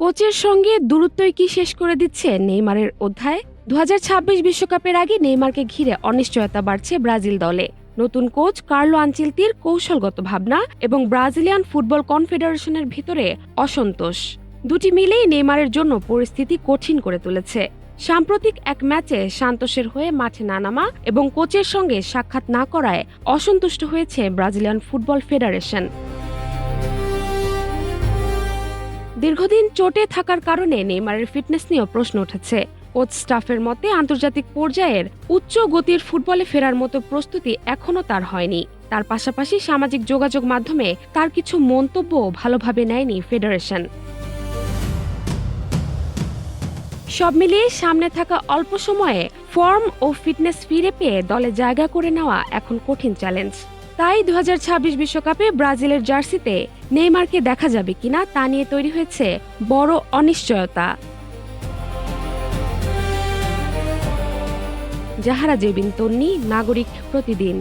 কোচের সঙ্গে দূরত্বই কি শেষ করে দিচ্ছে নেইমারের অধ্যায়? 2026 বিশ্বকাপের আগে নেইমারকে ঘিরে অনিশ্চয়তা বাড়ছে ব্রাজিল দলে। নতুন কোচ কার্লো আনচেলত্তির কৌশলগত ভাবনা এবং ব্রাজিলিয়ান ফুটবল কনফেডারেশনের ভিতরে অসন্তোষ, দুটি মিলেই নেইমারের জন্য পরিস্থিতি কঠিন করে তুলেছে। সাম্প্রতিক এক ম্যাচে সান্তোসের হয়ে মাঠে না নামা এবং কোচের সঙ্গে সাক্ষাৎ না করায় অসন্তুষ্ট হয়েছে ব্রাজিলিয়ান ফুটবল ফেডারেশন। দীর্ঘদিন চোটে থাকার কারণে নেইমারের ফিটনেস নিয়েও প্রশ্ন উঠেছে। কোচ স্টাফের মতে আন্তর্জাতিক পর্যায়ের উচ্চ গতির ফুটবলে ফেরার মতো প্রস্তুতি এখনও তার হয়নি। তার পাশাপাশি সামাজিক যোগাযোগ মাধ্যমে তার কিছু মন্তব্য ভালোভাবে নেয়নি ফেডারেশন। সব মিলিয়ে সামনে থাকা অল্প সময়ে ফর্ম ও ফিটনেস ফিরে পেয়ে দলে জায়গা করে নেওয়া এখন কঠিন চ্যালেঞ্জ। তাই 2026 বিশ্বকাপে ব্রাজিলের জার্সিতে নেইমারকে দেখা যাবে কিনা তা নিয়ে তৈরি হয়েছে বড় অনিশ্চয়তা। জাহারা জেবিন তন্নি, নাগরিক প্রতিদিন।